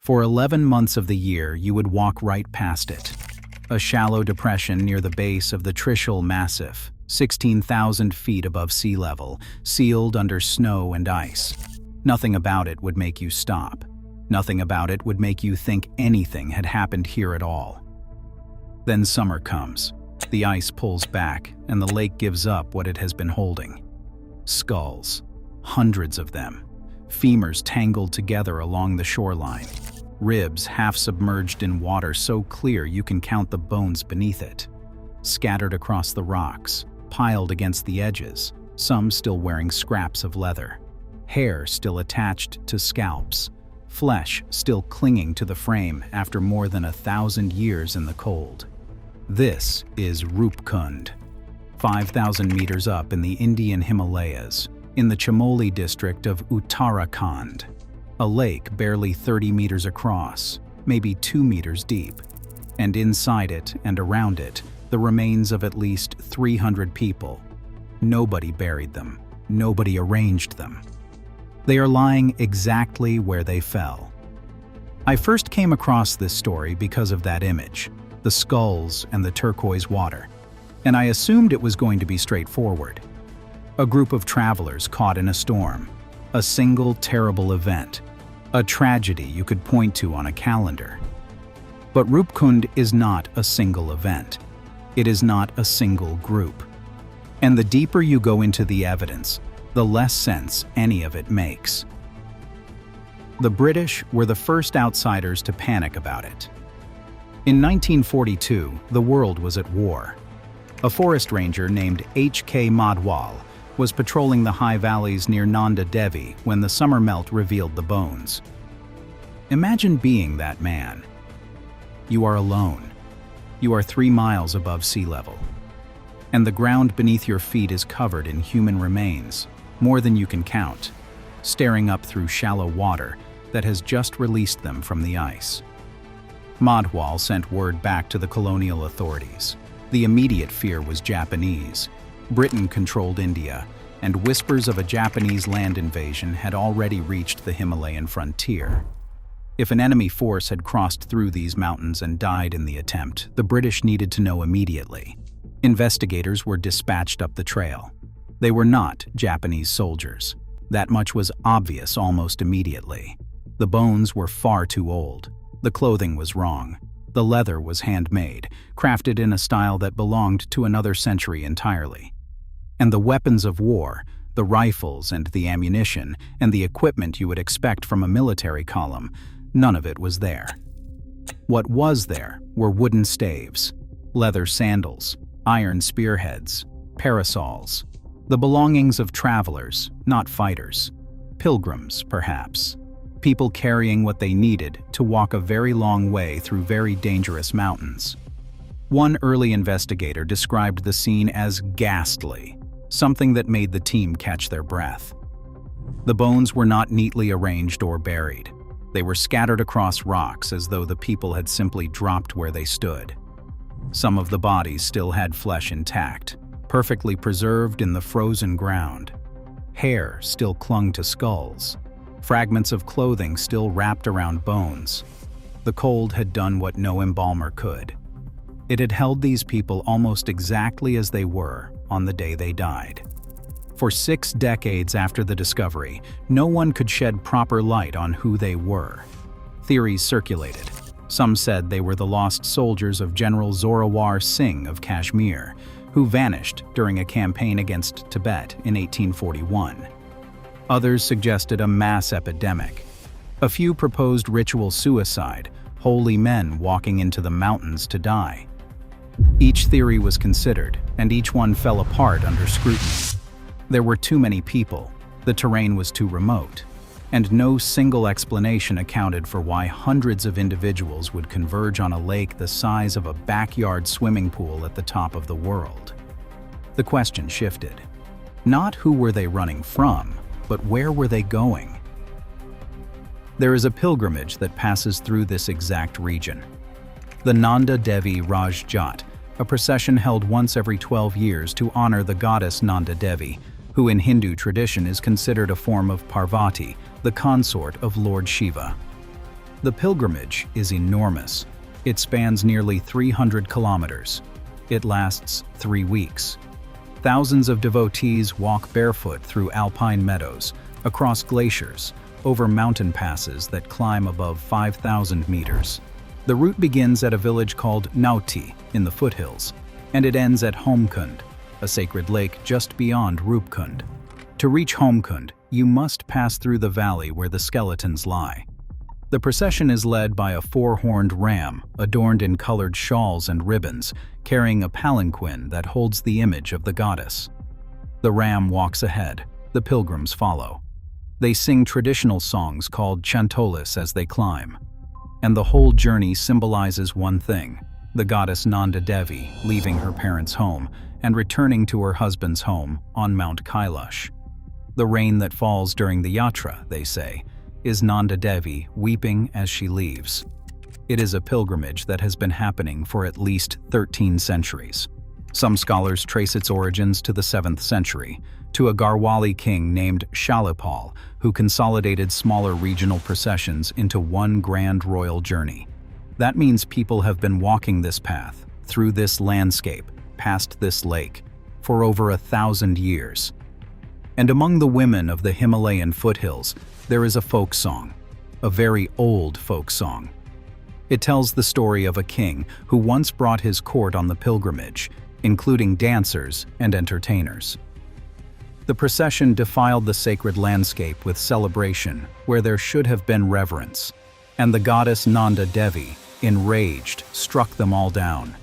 For 11 months of the year, you would walk right past it. A shallow depression near the base of the Trishul Massif, 16,000 feet above sea level, sealed under snow and ice. Nothing about it would make you stop. Nothing about it would make you think anything had happened here at all. Then summer comes. The ice pulls back, and the lake gives up what it has been holding. Skulls. Hundreds of them. Femurs tangled together along the shoreline. Ribs half submerged in water so clear you can count the bones beneath it. Scattered across the rocks, piled against the edges, some still wearing scraps of leather. Hair still attached to scalps. Flesh still clinging to the frame after more than 1,000 years in the cold. This is Roopkund, 5,000 meters up in the Indian Himalayas, in the Chamoli district of Uttarakhand. A lake barely 30 meters across, maybe 2 meters deep. And inside it and around it, the remains of at least 300 people. Nobody buried them. Nobody arranged them. They are lying exactly where they fell. I first came across this story because of that image, the skulls and the turquoise water, and I assumed it was going to be straightforward. A group of travelers caught in a storm, a single terrible event, a tragedy you could point to on a calendar. But Roopkund is not a single event. It is not a single group. And the deeper you go into the evidence, the less sense any of it makes. The British were the first outsiders to panic about it. In 1942, the world was at war. A forest ranger named H.K. Madhwal was patrolling the high valleys near Nanda Devi when the summer melt revealed the bones. Imagine being that man. You are alone. You are 3 miles above sea level. And the ground beneath your feet is covered in human remains, more than you can count, staring up through shallow water that has just released them from the ice. Madhwal sent word back to the colonial authorities. The immediate fear was Japanese. Britain controlled India, and whispers of a Japanese land invasion had already reached the Himalayan frontier. If an enemy force had crossed through these mountains and died in the attempt, the British needed to know immediately. Investigators were dispatched up the trail. They were not Japanese soldiers. That much was obvious almost immediately. The bones were far too old. The clothing was wrong. The leather was handmade, crafted in a style that belonged to another century entirely. And the weapons of war, the rifles and the ammunition and the equipment you would expect from a military column, none of it was there. What was there were wooden staves, leather sandals, iron spearheads, parasols, the belongings of travelers, not fighters, pilgrims perhaps, people carrying what they needed to walk a very long way through very dangerous mountains. One early investigator described the scene as ghastly, something that made the team catch their breath. The bones were not neatly arranged or buried. They were scattered across rocks as though the people had simply dropped where they stood. Some of the bodies still had flesh intact, perfectly preserved in the frozen ground. Hair still clung to skulls. Fragments of clothing still wrapped around bones. The cold had done what no embalmer could. It had held these people almost exactly as they were on the day they died. For 6 decades after the discovery, no one could shed proper light on who they were. Theories circulated. Some said they were the lost soldiers of General Zorawar Singh of Kashmir, who vanished during a campaign against Tibet in 1841. Others suggested a mass epidemic. A few proposed ritual suicide, holy men walking into the mountains to die. Each theory was considered, and each one fell apart under scrutiny. There were too many people, the terrain was too remote, and no single explanation accounted for why hundreds of individuals would converge on a lake the size of a backyard swimming pool at the top of the world. The question shifted. Not who were they running from, but where were they going? There is a pilgrimage that passes through this exact region. The Nanda Devi Raj Jat, a procession held once every 12 years to honor the goddess Nanda Devi, who in Hindu tradition is considered a form of Parvati, the consort of Lord Shiva. The pilgrimage is enormous. It spans nearly 300 kilometers. It lasts 3 weeks. Thousands of devotees walk barefoot through alpine meadows, across glaciers, over mountain passes that climb above 5,000 meters. The route begins at a village called Nauti in the foothills, and it ends at Roopkund, a sacred lake just beyond Roopkund. To reach Roopkund, you must pass through the valley where the skeletons lie. The procession is led by a 4-horned ram, adorned in colored shawls and ribbons, carrying a palanquin that holds the image of the goddess. The ram walks ahead, the pilgrims follow. They sing traditional songs called chantolis as they climb. And the whole journey symbolizes one thing: the goddess Nanda Devi leaving her parents' home and returning to her husband's home on Mount Kailash. The rain that falls during the yatra, they say, is Nanda Devi weeping as she leaves. It is a pilgrimage that has been happening for at least 13 centuries. Some scholars trace its origins to the 7th century, to a Garhwali king named Shalipal, who consolidated smaller regional processions into one grand royal journey. That means people have been walking this path, through this landscape, past this lake, for over 1,000 years. And among the women of the Himalayan foothills, there is a folk song, a very old folk song. It tells the story of a king who once brought his court on the pilgrimage, including dancers and entertainers. The procession defiled the sacred landscape with celebration where there should have been reverence, and the goddess Nanda Devi, enraged, struck them all down.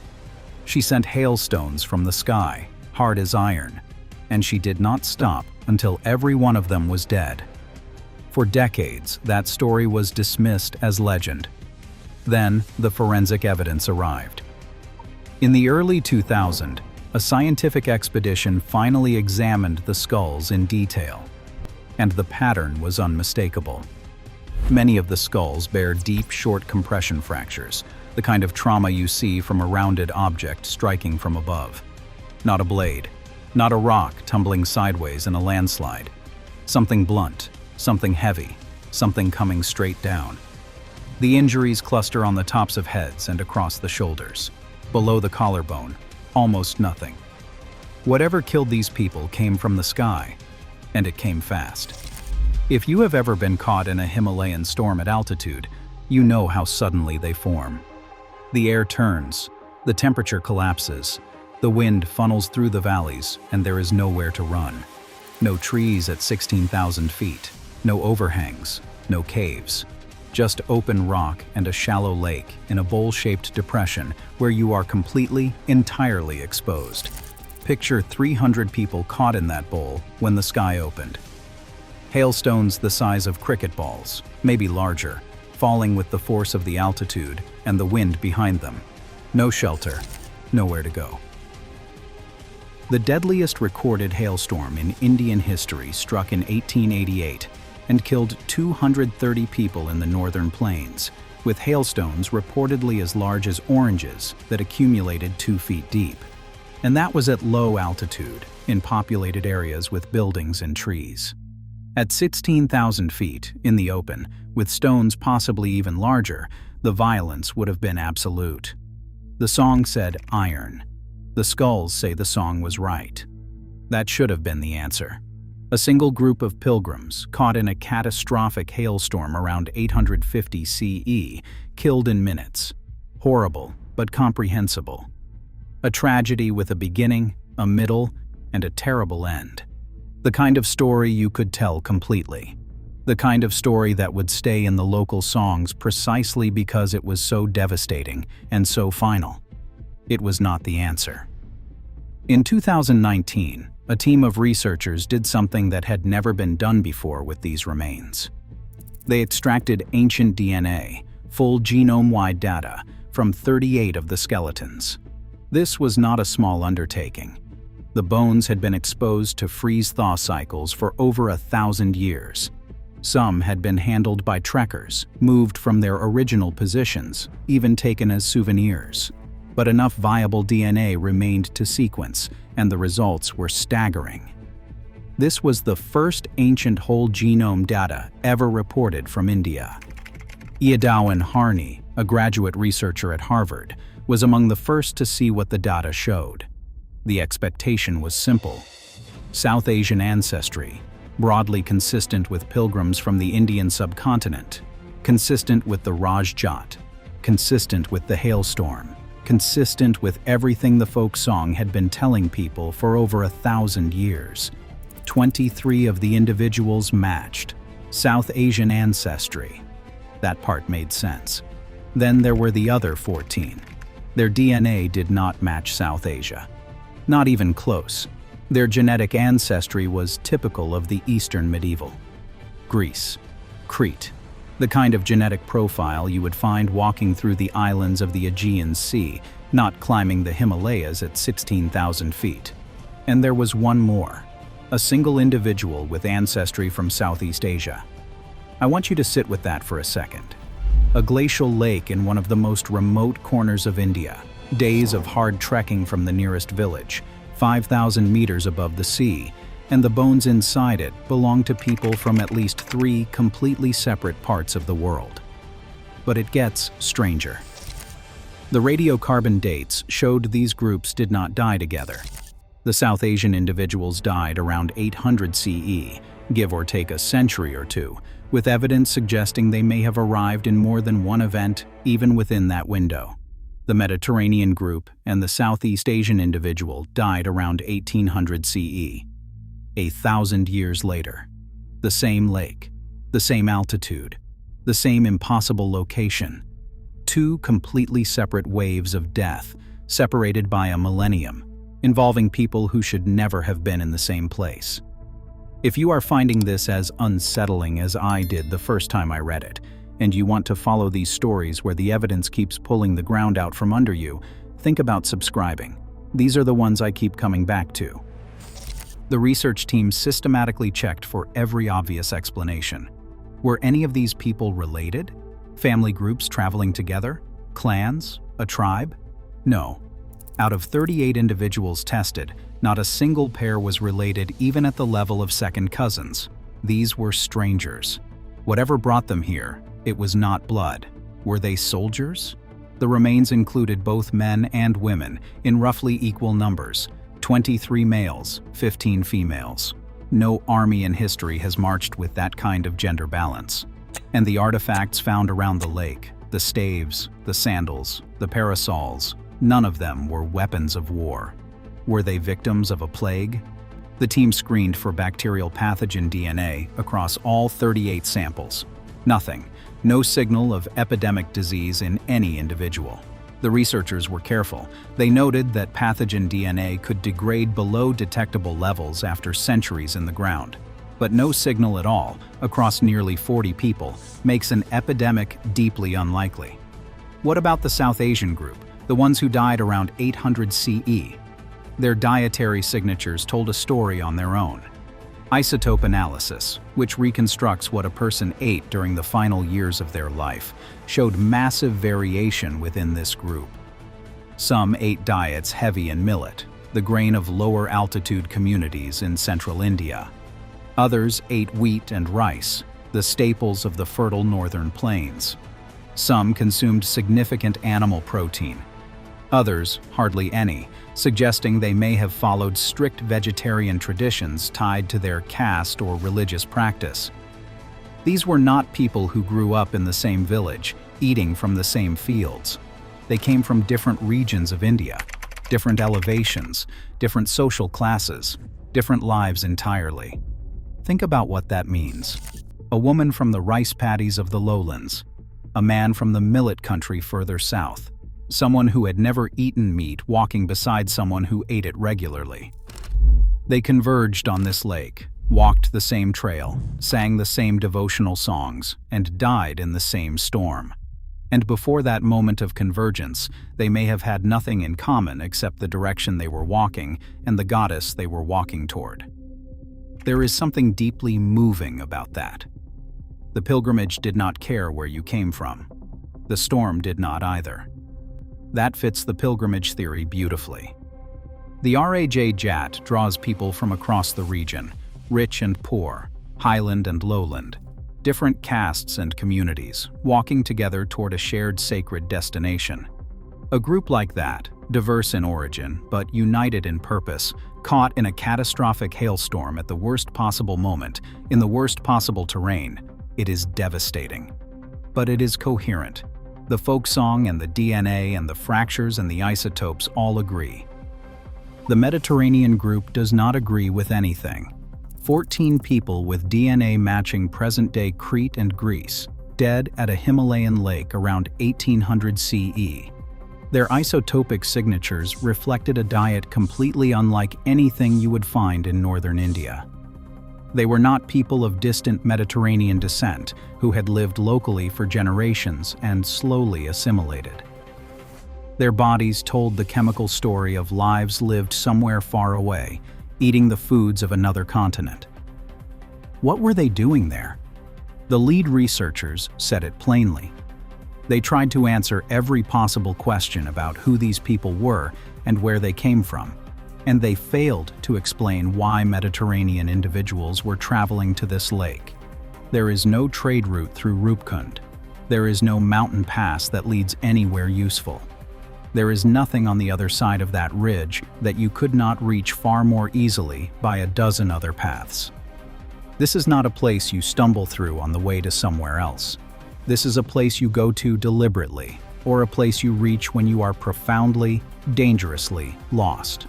She sent hailstones from the sky, hard as iron, and she did not stop until every one of them was dead. For decades, that story was dismissed as legend. Then, the forensic evidence arrived. In the early 2000s, a scientific expedition finally examined the skulls in detail, and the pattern was unmistakable. Many of the skulls bear deep, short compression fractures, the kind of trauma you see from a rounded object striking from above. Not a blade, not a rock tumbling sideways in a landslide. Something blunt, something heavy, something coming straight down. The injuries cluster on the tops of heads and across the shoulders. Below the collarbone, almost nothing. Whatever killed these people came from the sky, and it came fast. If you have ever been caught in a Himalayan storm at altitude, you know how suddenly they form. The air turns, the temperature collapses, the wind funnels through the valleys, and there is nowhere to run. No trees at 16,000 feet, no overhangs, no caves. Just open rock and a shallow lake in a bowl-shaped depression where you are completely, entirely exposed. Picture 300 people caught in that bowl when the sky opened. Hailstones the size of cricket balls, maybe larger, falling with the force of the altitude and the wind behind them. No shelter, nowhere to go. The deadliest recorded hailstorm in Indian history struck in 1888 and killed 230 people in the northern plains, with hailstones reportedly as large as oranges that accumulated 2 feet deep. And that was at low altitude, in populated areas with buildings and trees. At 16,000 feet, in the open, with stones possibly even larger, the violence would have been absolute. The song said iron. The skulls say the song was right. That should have been the answer. A single group of pilgrims, caught in a catastrophic hailstorm around 850 CE, killed in minutes. Horrible, but comprehensible. A tragedy with a beginning, a middle, and a terrible end. The kind of story you could tell completely. The kind of story that would stay in the local songs precisely because it was so devastating and so final. It was not the answer. In 2019, a team of researchers did something that had never been done before with these remains. They extracted ancient DNA, full genome-wide data, from 38 of the skeletons. This was not a small undertaking. The bones had been exposed to freeze-thaw cycles for over 1,000 years. Some had been handled by trekkers, moved from their original positions, even taken as souvenirs. But enough viable DNA remained to sequence, and the results were staggering. This was the first ancient whole genome data ever reported from India. Éadaoin Harney, a graduate researcher at Harvard, was among the first to see what the data showed. The expectation was simple: South Asian ancestry, broadly consistent with pilgrims from the Indian subcontinent, consistent with the Rajjat, consistent with the hailstorm, consistent with everything the folk song had been telling people for over 1,000 years. 23 of the individuals matched South Asian ancestry. That part made sense. Then there were the other 14. Their DNA did not match South Asia. Not even close. Their genetic ancestry was typical of the Eastern medieval. Greece, Crete, the kind of genetic profile you would find walking through the islands of the Aegean Sea, not climbing the Himalayas at 16,000 feet. And there was one more, a single individual with ancestry from Southeast Asia. I want you to sit with that for a second. A glacial lake in one of the most remote corners of India, days of hard trekking from the nearest village, 5,000 meters above the sea, and the bones inside it belong to people from at least 3 completely separate parts of the world. But it gets stranger. The radiocarbon dates showed these groups did not die together. The South Asian individuals died around 800 CE, give or take a century or two, with evidence suggesting they may have arrived in more than one event, even within that window. The Mediterranean group and the Southeast Asian individual died around 1800 CE. 1,000 years later. The same lake, the same altitude, the same impossible location. 2 completely separate waves of death, separated by a millennium, involving people who should never have been in the same place. If you are finding this as unsettling as I did the first time I read it, and you want to follow these stories where the evidence keeps pulling the ground out from under you, think about subscribing. These are the ones I keep coming back to. The research team systematically checked for every obvious explanation. Were any of these people related? Family groups traveling together? Clans? A tribe? No. Out of 38 individuals tested, not a single pair was related even at the level of second cousins. These were strangers. Whatever brought them here, it was not blood. Were they soldiers? The remains included both men and women in roughly equal numbers, 23 males, 15 females. No army in history has marched with that kind of gender balance. And the artifacts found around the lake, the staves, the sandals, the parasols, none of them were weapons of war. Were they victims of a plague? The team screened for bacterial pathogen DNA across all 38 samples. Nothing. No signal of epidemic disease in any individual. The researchers were careful. They noted that pathogen DNA could degrade below detectable levels after centuries in the ground. But no signal at all, across nearly 40 people, makes an epidemic deeply unlikely. What about the South Asian group, the ones who died around 800 CE? Their dietary signatures told a story on their own. Isotope analysis, which reconstructs what a person ate during the final years of their life, showed massive variation within this group. Some ate diets heavy in millet, the grain of lower altitude communities in central India. Others ate wheat and rice, the staples of the fertile northern plains. Some consumed significant animal protein. Others, hardly any, suggesting they may have followed strict vegetarian traditions tied to their caste or religious practice. These were not people who grew up in the same village, eating from the same fields. They came from different regions of India, different elevations, different social classes, different lives entirely. Think about what that means. A woman from the rice paddies of the lowlands, a man from the millet country further south, someone who had never eaten meat walking beside someone who ate it regularly. They converged on this lake, walked the same trail, sang the same devotional songs, and died in the same storm. And before that moment of convergence, they may have had nothing in common except the direction they were walking and the goddess they were walking toward. There is something deeply moving about that. The pilgrimage did not care where you came from. The storm did not either. That fits the pilgrimage theory beautifully. The Rajjat draws people from across the region, rich and poor, highland and lowland. different castes and communities, walking together toward a shared sacred destination. A group like that, diverse in origin but united in purpose, caught in a catastrophic hailstorm at the worst possible moment, in the worst possible terrain, it is devastating. But it is coherent. The folk song and the DNA and the fractures and the isotopes all agree. The Mediterranean group does not agree with anything. 14 people with DNA matching present-day Crete and Greece, dead at a Himalayan lake around 1800 CE. Their isotopic signatures reflected a diet completely unlike anything you would find in northern India. They were not people of distant Mediterranean descent who had lived locally for generations and slowly assimilated. Their bodies told the chemical story of lives lived somewhere far away, eating the foods of another continent. What were they doing there? The lead researchers said it plainly. They tried to answer every possible question about who these people were and where they came from, and they failed to explain why Mediterranean individuals were traveling to this lake. There is no trade route through Roopkund. There is no mountain pass that leads anywhere useful. There is nothing on the other side of that ridge that you could not reach far more easily by a dozen other paths. This is not a place you stumble through on the way to somewhere else. This is a place you go to deliberately, or a place you reach when you are profoundly, dangerously lost.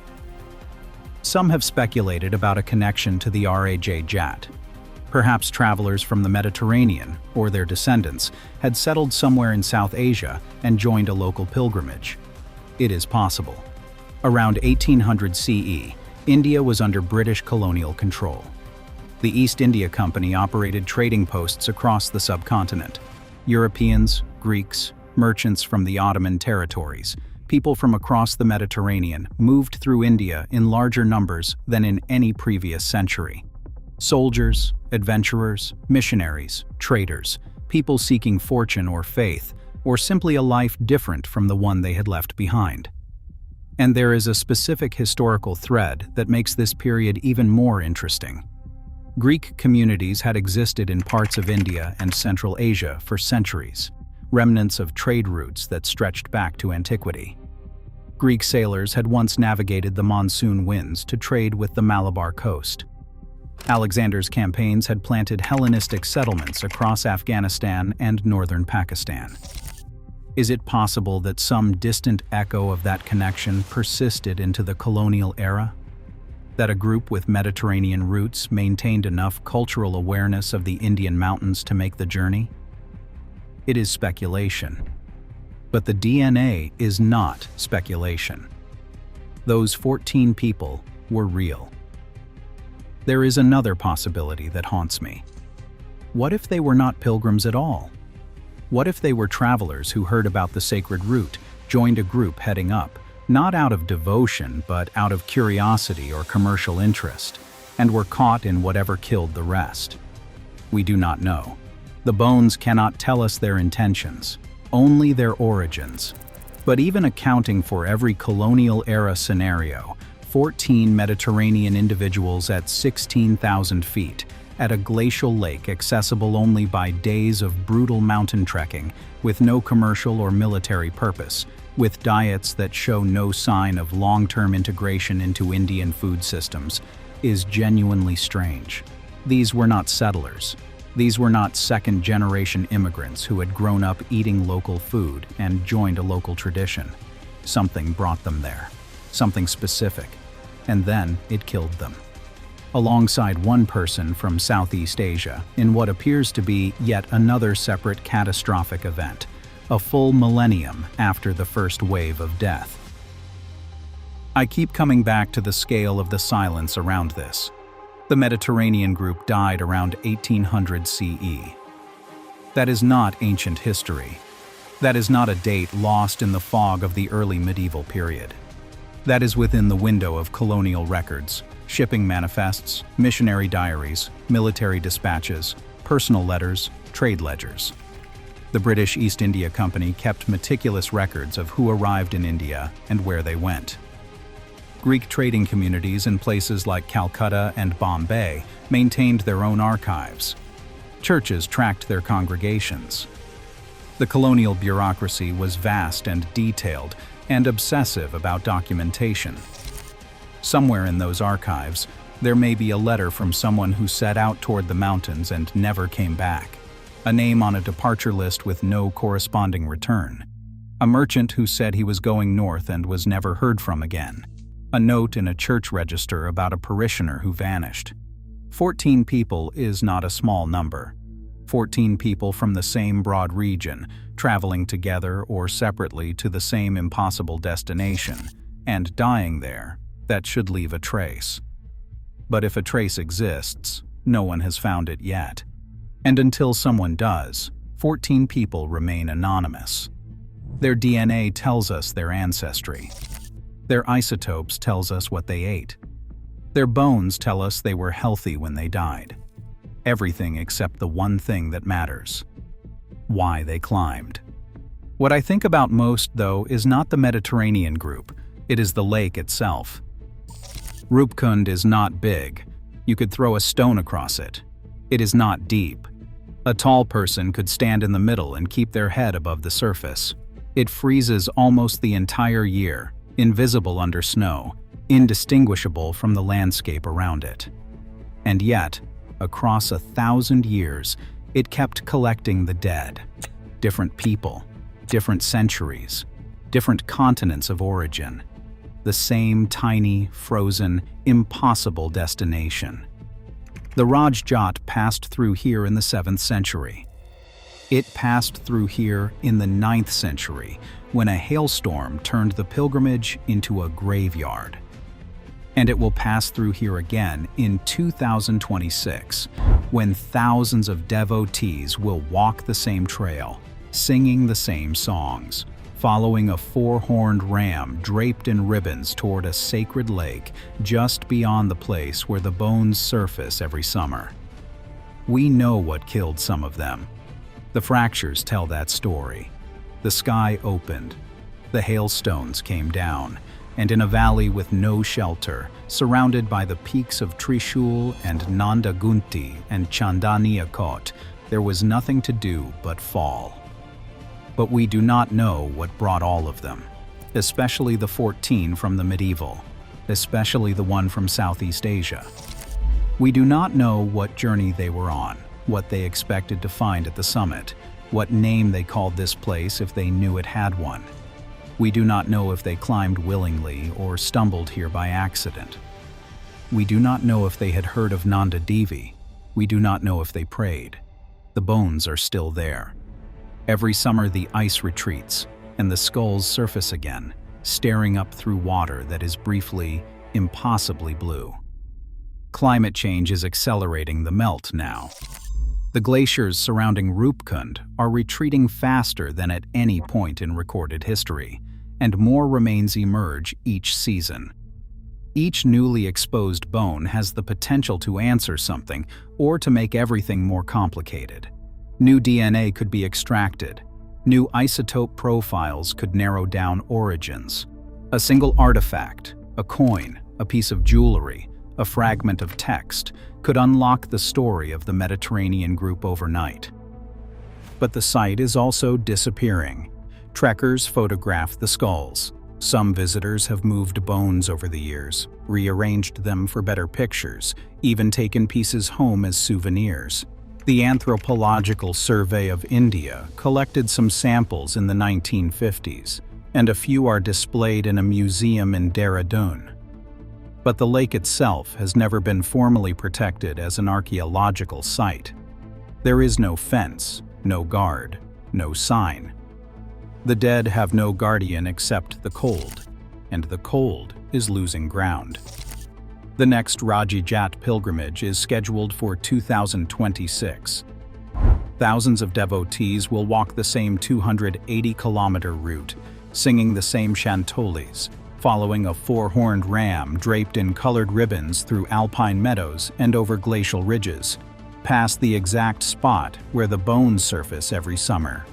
Some have speculated about a connection to the Raj Jat. Perhaps travelers from the Mediterranean, or their descendants, had settled somewhere in South Asia and joined a local pilgrimage. It is possible. Around 1800 CE, India was under British colonial control. The East India Company operated trading posts across the subcontinent. Europeans, Greeks, merchants from the Ottoman territories, people from across the Mediterranean moved through India in larger numbers than in any previous century. Soldiers, adventurers, missionaries, traders, people seeking fortune or faith, or simply a life different from the one they had left behind. And there is a specific historical thread that makes this period even more interesting. Greek communities had existed in parts of India and Central Asia for centuries, remnants of trade routes that stretched back to antiquity. Greek sailors had once navigated the monsoon winds to trade with the Malabar coast. Alexander's campaigns had planted Hellenistic settlements across Afghanistan and northern Pakistan. Is it possible that some distant echo of that connection persisted into the colonial era? That a group with Mediterranean roots maintained enough cultural awareness of the Indian mountains to make the journey? It is speculation. But the DNA is not speculation. Those 14 people were real. There is another possibility that haunts me. What if they were not pilgrims at all? What if they were travelers who heard about the sacred route, joined a group heading up, not out of devotion but out of curiosity or commercial interest, and were caught in whatever killed the rest? We do not know. The bones cannot tell us their intentions, only their origins. But even accounting for every colonial-era scenario, 14 Mediterranean individuals at 16,000 feet, at a glacial lake accessible only by days of brutal mountain trekking, with no commercial or military purpose, with diets that show no sign of long-term integration into Indian food systems, is genuinely strange. These were not settlers. These were not second-generation immigrants who had grown up eating local food and joined a local tradition. Something brought them there, something specific, and then it killed them. Alongside one person from Southeast Asia, in what appears to be yet another separate catastrophic event, a full millennium after the first wave of death. I keep coming back to the scale of the silence around this. The Mediterranean group died around 1800 CE. That is not ancient history. That is not a date lost in the fog of the early medieval period. That is within the window of colonial records, shipping manifests, missionary diaries, military dispatches, personal letters, trade ledgers. The British East India Company kept meticulous records of who arrived in India and where they went. Greek trading communities in places like Calcutta and Bombay maintained their own archives. Churches tracked their congregations. The colonial bureaucracy was vast and detailed, and obsessive about documentation. Somewhere in those archives, there may be a letter from someone who set out toward the mountains and never came back, a name on a departure list with no corresponding return, a merchant who said he was going north and was never heard from again, a note in a church register about a parishioner who vanished. 14 people is not a small number. 14 people from the same broad region, traveling together or separately to the same impossible destination, and dying there, that should leave a trace. But if a trace exists, no one has found it yet. And until someone does, 14 people remain anonymous. Their DNA tells us their ancestry. Their isotopes tells us what they ate. Their bones tell us they were healthy when they died. Everything except the one thing that matters: why they climbed. What I think about most, though, is not the Mediterranean group, it is the lake itself. Roopkund is not big. You could throw a stone across it. It is not deep. A tall person could stand in the middle and keep their head above the surface. It freezes almost the entire year, invisible under snow, indistinguishable from the landscape around it. And yet, across 1,000 years, it kept collecting the dead. Different people, different centuries, different continents of origin. The same tiny, frozen, impossible destination. The Rajjat passed through here in the 7th century. It passed through here in the 9th century, when a hailstorm turned the pilgrimage into a graveyard. And it will pass through here again in 2026, when thousands of devotees will walk the same trail, singing the same songs, following a four-horned ram draped in ribbons toward a sacred lake just beyond the place where the bones surface every summer. We know what killed some of them. The fractures tell that story. The sky opened. The hailstones came down, and in a valley with no shelter, surrounded by the peaks of Trishul and Nandagunti and Chandaniakot, there was nothing to do but fall. But we do not know what brought all of them, especially the 14 from the medieval, especially the one from Southeast Asia. We do not know what journey they were on, what they expected to find at the summit, what name they called this place if they knew it had one. We do not know if they climbed willingly or stumbled here by accident. We do not know if they had heard of Nanda Devi. We do not know if they prayed. The bones are still there. Every summer the ice retreats, and the skulls surface again, staring up through water that is briefly, impossibly blue. Climate change is accelerating the melt now. The glaciers surrounding Roopkund are retreating faster than at any point in recorded history, and more remains emerge each season. Each newly exposed bone has the potential to answer something or to make everything more complicated. New DNA could be extracted. New isotope profiles could narrow down origins. A single artifact, a coin, a piece of jewelry, a fragment of text, could unlock the story of the Mediterranean group overnight. But the site is also disappearing. Trekkers photograph the skulls. Some visitors have moved bones over the years, rearranged them for better pictures, even taken pieces home as souvenirs. The Anthropological Survey of India collected some samples in the 1950s, and a few are displayed in a museum in Dehradun. But the lake itself has never been formally protected as an archaeological site. There is no fence, no guard, no sign. The dead have no guardian except the cold, and the cold is losing ground. The next Rajjat pilgrimage is scheduled for 2026. Thousands of devotees will walk the same 280-kilometer route, singing the same chantolis, following a four-horned ram draped in colored ribbons through alpine meadows and over glacial ridges, past the exact spot where the bones surface every summer.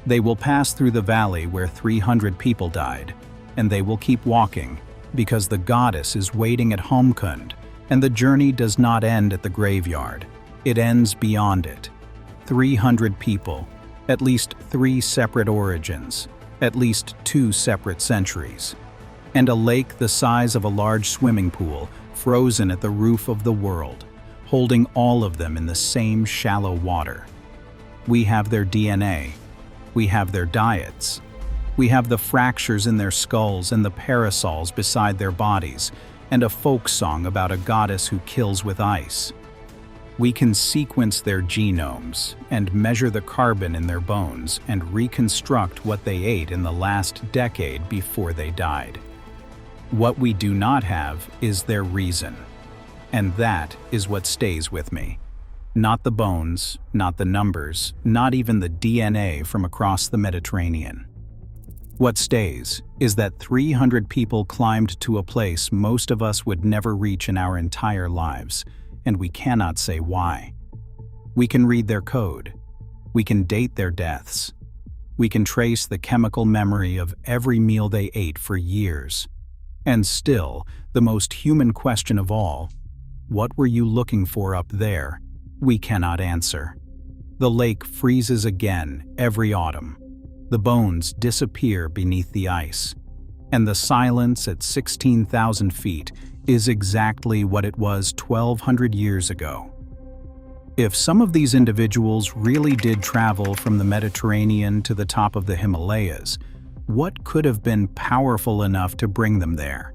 They will pass through the valley where 300 people died, and they will keep walking, because the goddess is waiting at Roopkund, and the journey does not end at the graveyard. It ends beyond it. 300 people, at least 3 separate origins, at least 2 separate centuries, and a lake the size of a large swimming pool frozen at the roof of the world, holding all of them in the same shallow water. We have their DNA, we have their diets, we have the fractures in their skulls and the parasols beside their bodies, and a folk song about a goddess who kills with ice. We can sequence their genomes and measure the carbon in their bones and reconstruct what they ate in the last decade before they died. What we do not have is their reason, and that is what stays with me. Not the bones, not the numbers, not even the DNA from across the Mediterranean. What stays is that 300 people climbed to a place most of us would never reach in our entire lives, and we cannot say why. We can read their code. We can date their deaths. We can trace the chemical memory of every meal they ate for years. And still, the most human question of all, what were you looking for up there? We cannot answer. The lake freezes again every autumn. The bones disappear beneath the ice. And the silence at 16,000 feet is exactly what it was 1,200 years ago. If some of these individuals really did travel from the Mediterranean to the top of the Himalayas, what could have been powerful enough to bring them there?